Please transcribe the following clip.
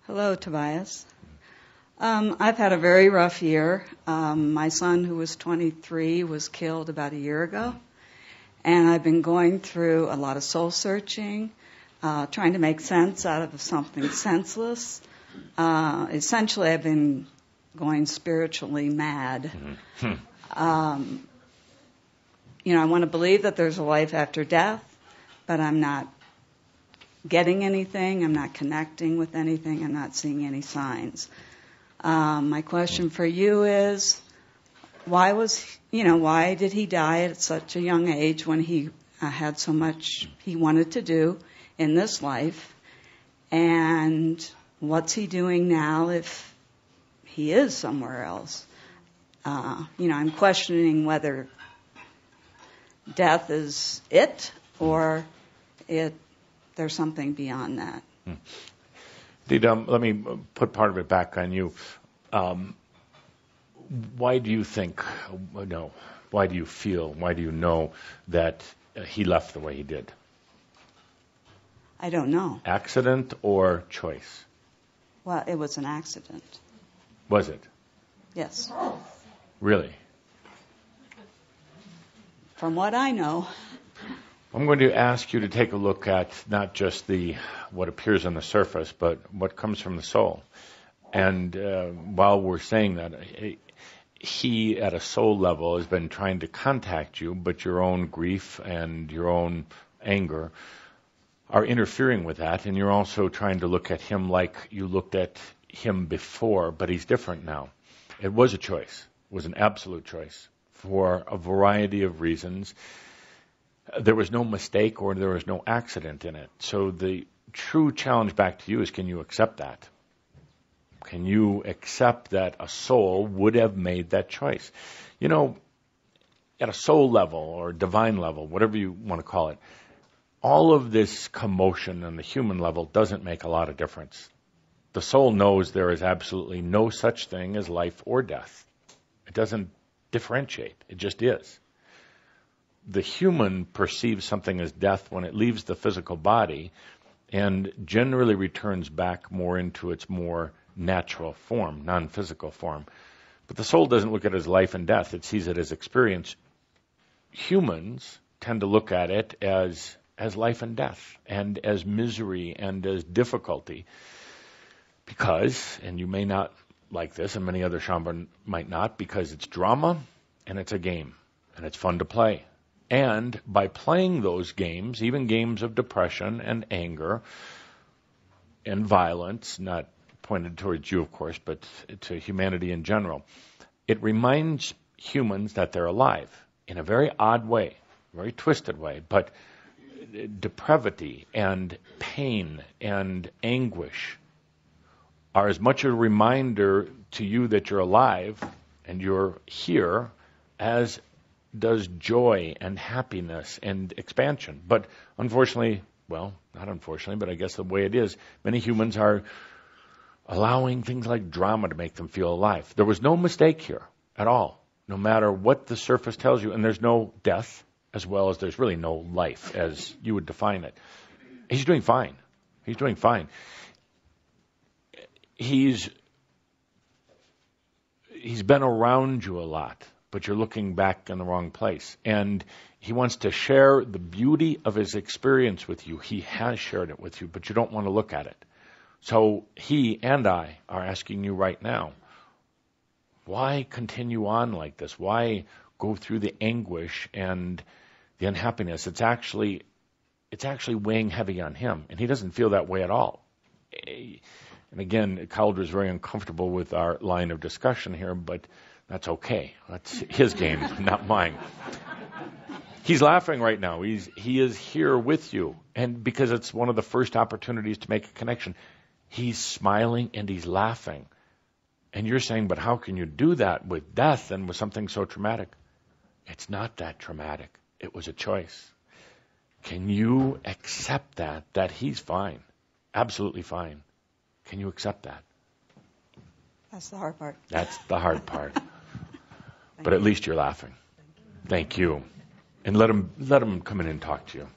Hello, Tobias. I've had a very rough year. My son, who was 23, was killed about a year ago. And I've been going through a lot of soul searching, trying to make sense out of something senseless. Essentially, I've been going spiritually mad. I want to believe that there's a life after death, but I'm not getting anything. I'm not connecting with anything. I'm not seeing any signs. My question for you is, why did he die at such a young age when he had so much he wanted to do in this life? And what's he doing now if he is somewhere else? I'm questioning whether death is it or there's something beyond that. Let me put part of it back on you. Why do you think, why do you feel, why do you know that he left the way he did? I don't know. Accident or choice? Well, it was an accident. Was it? Yes. Really? From what I know. I'm going to ask you to take a look at not just what appears on the surface, but what comes from the soul. And while we're saying that, he, at a soul level, has been trying to contact you, but your own grief and your own anger are interfering with that, and you're also trying to look at him like you looked at him before, but he's different now. It was a choice. It was an absolute choice for a variety of reasons. There was no mistake or there was no accident in it. So the true challenge back to you is, can you accept that? Can you accept that a soul would have made that choice? At a soul level or divine level, whatever you want to call it, all of this commotion on the human level doesn't make a lot of difference. The soul knows there is absolutely no such thing as life or death. It doesn't differentiate. It just is. The human perceives something as death when it leaves the physical body and generally returns back more into its more natural form, non-physical form. But the soul doesn't look at it as life and death. It sees it as experience. Humans tend to look at it as life and death and as misery and as difficulty because, and you may not like this and many other Shambhan might not, because it's drama and it's a game and it's fun to play. And by playing those games, even games of depression and anger and violence, not pointed towards you, of course, but to humanity in general, it reminds humans that they're alive in a very odd way, very twisted way. But depravity and pain and anguish are as much a reminder to you that you're alive and you're here as does joy and happiness and expansion. But unfortunately, well, not unfortunately, but I guess the way it is, many humans are allowing things like drama to make them feel alive. There was no mistake here at all, no matter what the surface tells you, and there's no death as well as there's really no life as you would define it. He's doing fine. He's doing fine. He's been around you a lot, but you're looking back in the wrong place. And he wants to share the beauty of his experience with you. He has shared it with you, but you don't want to look at it. So he and I are asking you right now, why continue on like this? Why go through the anguish and the unhappiness? It's actually weighing heavy on him, and he doesn't feel that way at all. And again, Calder is very uncomfortable with our line of discussion here, but that's okay. That's his game, not mine. He's laughing right now. He is here with you, and because it's one of the first opportunities to make a connection, he's smiling and he's laughing. And you're saying, but how can you do that with death and with something so traumatic? It's not that traumatic. It was a choice. Can you accept that he's fine, absolutely fine? Can you accept that? That's the hard part. That's the hard part. But at least you're laughing. Thank you. And let him come in and talk to you.